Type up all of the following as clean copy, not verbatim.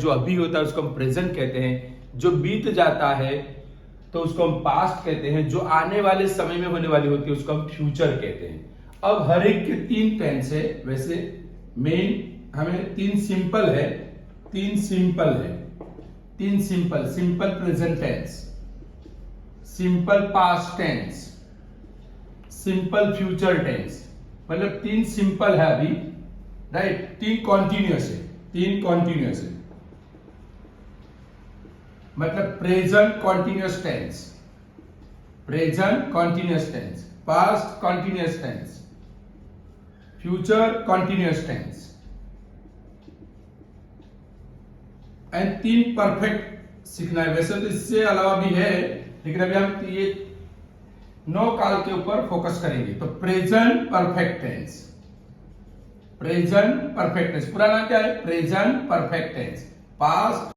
जो अभी होता है उसको हम प्रेजेंट कहते हैं, जो बीत जाता है तो उसको हम पास्ट कहते हैं, जो आने वाले समय में होने वाली होती है उसको हम फ्यूचर कहते हैं। अब हर एक के तीन टेंस है, वैसे मेन हमें तीन सिंपल है, simple present tense, simple past tense, simple future tense, मतलब तीन सिंपल है अभी, राइट। तीन कॉन्टिन्यूअस है, मतलब present continuous tense, past continuous tense, future continuous tense, and तीन परफेक्ट सीखना है। वैसे तो इससे अलावा भी है, लेकिन अभी हम ये 9 काल के ऊपर फोकस करेंगे। तो प्रेजेंट परफेक्ट टेंस, पूरा नाम क्या है? Present perfect tense. Past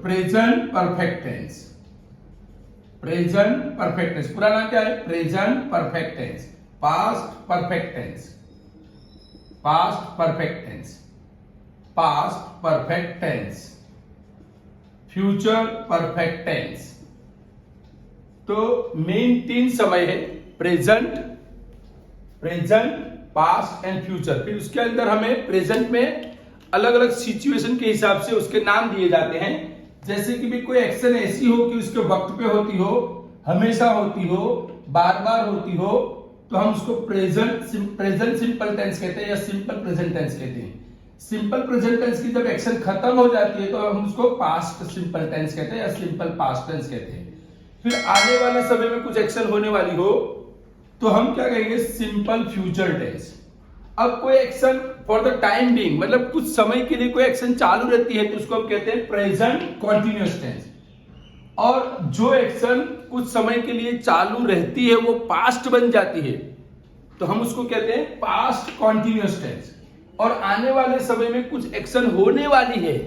present perfect tense, पूरा नाम क्या है? Present perfect tense. Past perfect tense, future perfect tense. तो मेन तीन समय है, प्रेजेंट, पास्ट एंड फ्यूचर। फिर उसके अंदर हमें प्रेजेंट में अलग अलग सिचुएशन के हिसाब से उसके नाम दिए जाते हैं। जैसे कि भी कोई एक्शन ऐसी हो कि उसके वक्त पे होती हो, हमेशा होती हो, बार बार होती हो, तो हम उसको प्रेजेंट सिंपल टेंस कहते हैं या सिंपल प्रेजेंट टेंस कहते हैं। सिंपल प्रेजेंट टेंस की जब एक्शन खत्म हो जाती है तो हम उसको पास्ट सिंपल टेंस कहते हैं या सिंपल पास्ट टेंस कहते हैं। फिर आने वाले समय में कुछ एक्शन होने वाली हो तो हम क्या कहेंगे? Simple future tense. अब कोई action for the time being, मतलब कुछ समय के लिए कोई एक्शन चालू रहती है तो उसको हम कहते हैं प्रेजेंट कॉन्टिन्यूअस टेंस। और जो एक्शन कुछ समय के लिए चालू रहती है वो पास्ट बन जाती है तो हम उसको कहते हैं पास्ट कॉन्टिन्यूअस टेंस। और आने वाले समय में कुछ एक्शन होने वाली है,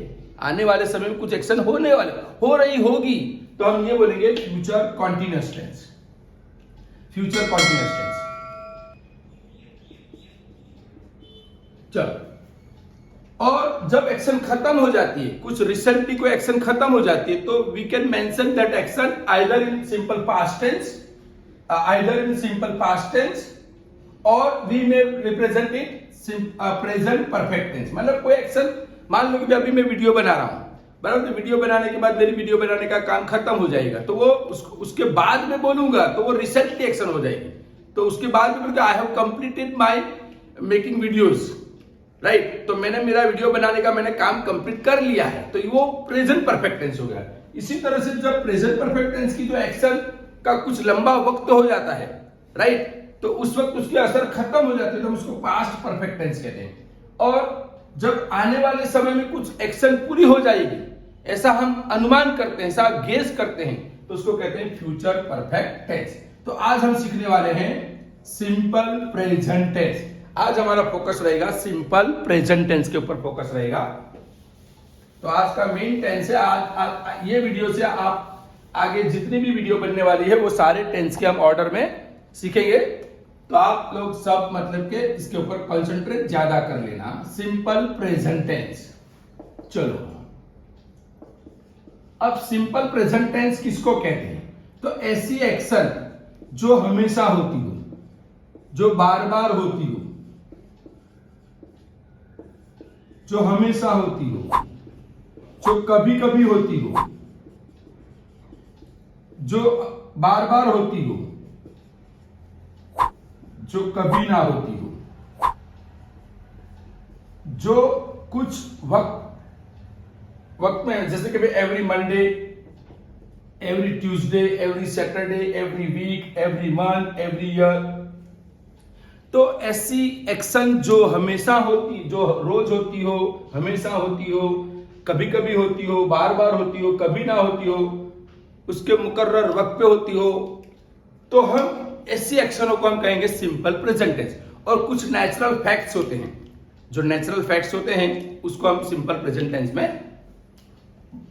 हो रही होगी, तो हम ये बोलेंगे फ्यूचर कॉन्टिन्यूअस टेंस। चलो, और जब एक्शन खत्म हो जाती है, कुछ रिसेंटली कोई एक्शन खत्म हो जाती है, तो we can mention that action either in simple past tense और we may represent it present perfect tense. मतलब कोई एक्शन, मान लो कि अभी मैं वीडियो बना रहा हूं, बराबर। तो वीडियो बनाने के बाद मेरी वीडियो बनाने का काम खत्म हो जाएगा, तो वो उसके बाद में बोलूंगा तो वो रिसेंटली एक्शन हो जाएगी। तो उसके बाद में बोलूंगा I have completed my making videos, right. तो मैंने मेरा वीडियो बनाने का काम कंप्लीट कर लिया है, तो वो प्रेजेंट परफेक्ट टेंस हो गया। इसी तरह से जब प्रेजेंट परफेक्ट टेंस की जो एक्शन का कुछ लंबा वक्त हो जाता है, राइट, तो उस वक्त उसकी असर खत्म हो जाती है तो हम उसको पास्ट परफेक्ट टेंस कहते हैं। और जब आने वाले समय में कुछ एक्शन पूरी हो जाएगी, ऐसा हम अनुमान करते हैं, ऐसा गेस करते हैं, तो उसको कहते हैं फ्यूचर परफेक्ट टेंस। तो आज हम सीखने वाले हैं सिंपल प्रेजेंट टेंस। आज हमारा फोकस रहेगा सिंपल प्रेजेंट टेंस के ऊपर फोकस रहेगा। तो आज का मेन टेंस है, आज ये वीडियो से आप आगे जितनी भी वीडियो बनने वाली है वो सारे टेंस के हम ऑर्डर में सीखेंगे। तो आप लोग सब मतलब के इसके ऊपर कंसंट्रेट ज्यादा कर लेना। Simple present tense. चलो, अब सिंपल प्रेजेंट टेंस किसको कहते हैं? तो ऐसी एक्शन जो हमेशा होती हो, जो बार बार होती हो, जो हमेशा होती हो, जो कभी कभी होती हो, जो बार बार होती हो, जो कभी ना होती हो, जो कुछ वक्त में, जैसे कि every Monday, every Tuesday, every Saturday, every week, every month, every year. तो ऐसी एक्शन जो हमेशा होती, जो रोज होती हो, हमेशा होती हो, कभी कभी होती हो, बार बार होती हो, कभी ना होती हो, उसके मुकर्रर वक्त पे होती हो, तो हम ऐसी एक्शनों को हम कहेंगे सिंपल प्रेजेंट टेंस। और कुछ नेचुरल फैक्ट्स होते हैं, जो नेचुरल फैक्ट्स होते हैं उसको हम सिंपल प्रेजेंट टेंस में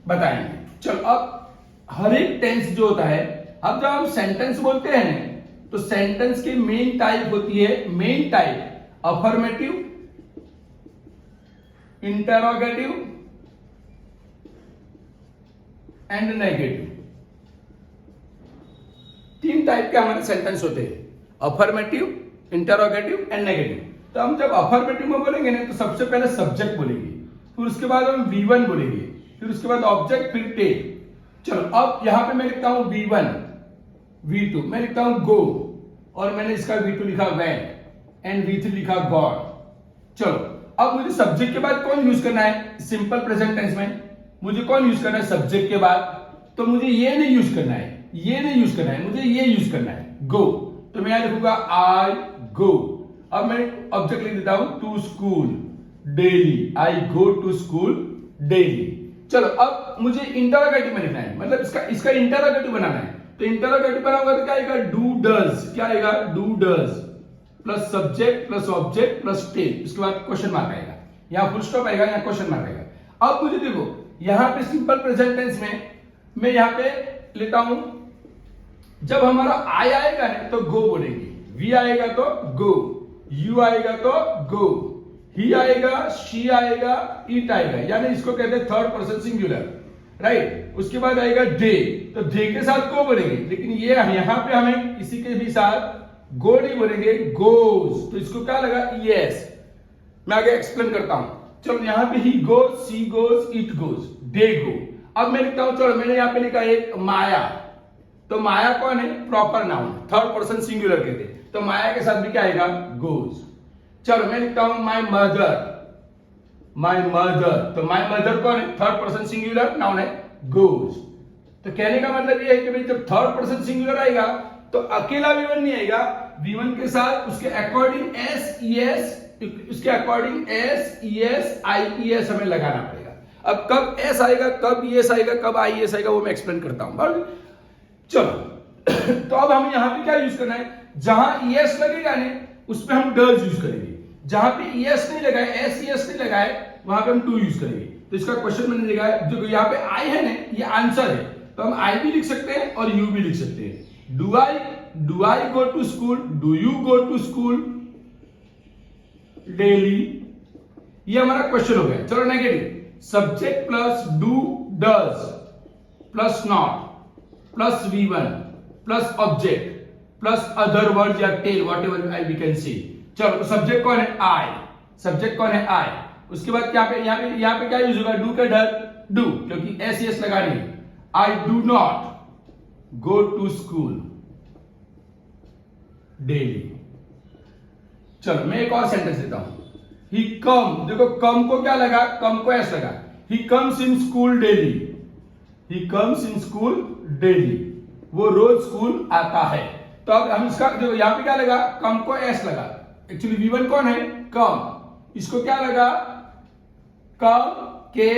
बताएंगे। चलो, अब हर एक टेंस जो होता है, अब जब हम सेंटेंस बोलते हैं तो सेंटेंस की मेन टाइप होती है, main type affirmative, interrogative and negative. तीन टाइप के हमारे सेंटेंस होते हैं, अफर्मेटिव, इंटरोगेटिव एंड नेगेटिव। तो हम जब अफर्मेटिव में बोलेंगे ना तो सबसे पहले सब्जेक्ट बोलेंगे, फिर उसके बाद हम V1 बोलेंगे, फिर उसके बाद ऑब्जेक्ट, फिर टेल। चलो अब यहां पे मैं लिखता हूं V1, V2, मैं लिखता हूं गो, और मैंने इसका V2 लिखा वेंट एंड V3 लिखा गॉड। चलो अब मुझे सब्जेक्ट के बाद कौन यूज करना है, सिंपल प्रेजेंट टेंस में मुझे कौन यूज करना है सब्जेक्ट के बाद, तो मुझे ये नहीं यूज करना है, ये नहीं यूज करना है, मुझे ये यूज करना है गो। तो मैं यहां लिखूंगा आई गो। अब मैं ऑब्जेक्ट लिख देता हूं to school daily, I go to school daily. चलो अब मुझे इंटरोगेटिव में लिखना है, मतलब इसका इंटरोगेटिव बनाना है। तो इंटरोगेटिव बनाऊंगा तो क्या आएगा, डू डज, क्या आएगा, do does plus subject plus object plus tail, उसके बाद क्वेश्चन मार्क आएगा, यहां फुल स्टॉप आएगा, यहां क्वेश्चन मार्क आएगा। अब मुझे देखो यहां पे सिंपल प्रेजेंट टेंस में मैं यहां पे लेता हूं, जब हमारा आई आएगा ना तो गो बोलेंगे, वी आएगा तो गो, यू आएगा तो गो, ही आएगा, शी आएगा, इट आएगा, यानी इसको कहते हैं थर्ड पर्सन सिंगुलर, राइट। उसके बाद आएगा डे, तो डे के साथ गो बोलेंगे, लेकिन ये यहां पे हमें किसी के भी साथ गो नहीं बोलेंगे, गोज। तो इसको क्या लगा, यस। मैं आगे एक्सप्लेन करता हूं। चलो यहां पे ही goes, she goes, it goes, they go. अब मैं लिखता हूं, चलो मैंने यहां पे लिखा एक माया, तो माया कौन है, proper noun, third person singular कहते हैं, तो माया के साथ भी क्या आएगा, गोज। चलो मैं लिखता हूं माय मदर, माय मदर, तो माय मदर कौन है, थर्ड पर्सन सिंगुलर नाउन है, गोज। तो कहने का मतलब ये है कि भाई जब थर्ड पर्सन सिंगुलर आएगा तो अकेला V1 नहीं आएगा, V1 के साथ उसके अकॉर्डिंग एस ई एस, उसके according S E S I E S हमें लगाना पड़ेगा। अब कब एस आएगा, कब ई एस आएगा, कब आई एस आएगा, वो मैं एक्सप्लेन करता हूं। चलो तो अब हम यहां पे क्या यूज करना है, जहां ई एस लगेगा ना उस पे हम डज यूज करेंगे, जहां पे ई एस नहीं लगाए, एस ई एस नहीं लगाए, वहां पे हम टू यूज करेंगे। तो इसका क्वेश्चन मैंने लिखा है, जो यहाँ पे आई है ना ये आंसर है, तो हम आई भी लिख सकते हैं और यू भी लिख सकते हैं। Do I go to school, do you go to school daily, ये हमारा क्वेश्चन हो गया। चलो negative, subject plus do does plus not plus V1 plus object plus other word या tell, whatever I we can see. चलो तो subject कौन है, आई, सब्जेक्ट कौन है, आई। उसके बाद यहाँ पे क्या यूज होगा, डू का डर, डू, क्योंकि एस एस लगानी है। I do not go to school daily. चलो मैं एक और सेंटेंस देता हूं, ही कम, देखो कम को क्या लगा, कम को एस लगा, he comes in school daily, he comes in school daily, वो रोज स्कूल आता है। तो अब हम इसका देखो यहां पे क्या लगा, कम को एस लगा, एक्चुअली V1 कौन है, कम, इसको क्या लगा, कम के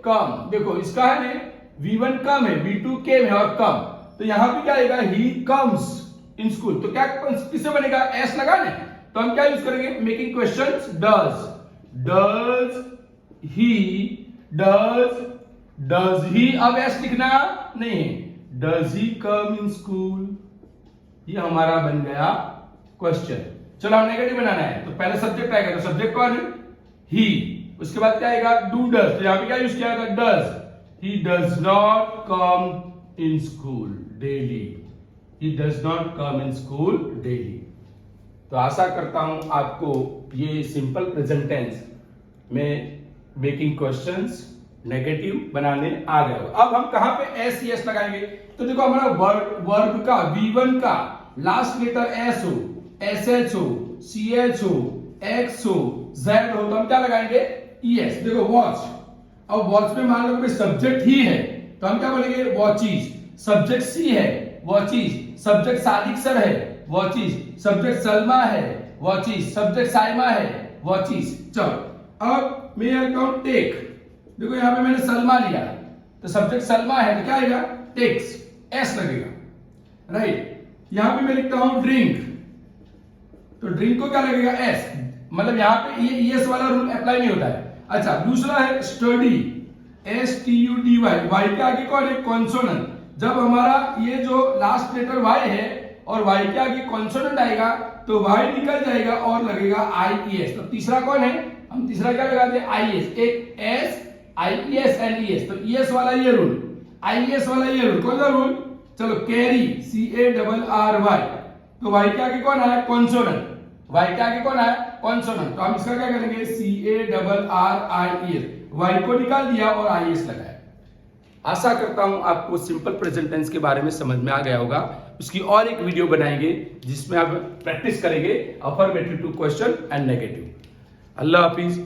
कम, देखो इसका है ना V1 कम है, V2 केम है और कम, तो यहां पे क्या आएगा, ही कम्स इन स्कूल, तो क्या किससे बनेगा, एस लगा ना, तो हम क्या यूज करेंगे, मेकिंग क्वेश्चंस, डज ही, अब एस लिखना नहीं है, does he come in school, ये हमारा बन गया क्वेश्चन। चलो हम नेगेटिव बनाना है, तो पहले सब्जेक्ट आएगा, तो सब्जेक्ट कौन है, ही, उसके बाद क्या आएगा, डू डज, तो यहां पे क्या यूज किया था, does, he does not come in school daily, he does not come in school daily. तो आशा करता हूं आपको ये सिंपल प्रेजेंट टेंस में मेकिंग क्वेश्चंस नेगेटिव बनाने आ गए हो। अब हम कहां पे एस ई एस लगाएंगे, तो देखो हमारा वर्ब का V1 का लास्ट लेटर एस हो, एस एच हो, सी एच हो, एक्स हो, जेड हो, तो हम क्या लगाएंगे, ई एस। देखो वॉच, अब वॉच में मान लो कोई सब्जेक्ट ही है तो हम क्या बोलेंगे, वॉचिज, सब्जेक्ट सी है, वॉचिज, सब्जेक्ट सादिक सर है, वॉचिज, सब्जेक्ट सलमा है, वॉचिज, सब्जेक्ट साइमा है, वॉचिज। चलो अब मैं यहां लिखता हूं टेक, देखो यहां पे मैंने सलमा लिया, तो सब्जेक्ट सलमा है तो क्या आएगा, टेक्स, एस लगेगा, राइट। यहां पे मैं लिखता हूं ड्रिंक, तो ड्रिंक को क्या लगेगा, एस, मतलब यहां पे ये एस वाला रूल अप्लाई नहीं होता है। अच्छा दूसरा है स्टडी, STUDY, वाई के आगे कौन है, कॉन्सोनेंट, जब हमारा ये जो लास्ट लेटर y है और y के आगे कॉन्सोनेंट आएगा तो y निकल जाएगा और लगेगा IES। तो तीसरा कौन है, हम तीसरा क्या लगाते हैं IES, एक S IES and ES। तो ES वाला ये रूल, IES वाला ये रूल, कौन सा रूल, चलो कैरी CARRY। तो y के आगे कौन आया, कॉन्सोनेंट, y के आगे कौन आया, कॉन्सोनेंट। तो हम इसका क्या करेंगे CARRIES, y को निकाल दिया और IES लगाया। आशा करता हूं आपको सिंपल प्रेजेंट टेंस के बारे में समझ में आ गया होगा। उसकी और एक वीडियो बनाएंगे जिसमें आप प्रैक्टिस करेंगे affirmative to question and negative. अल्लाह हाफिज।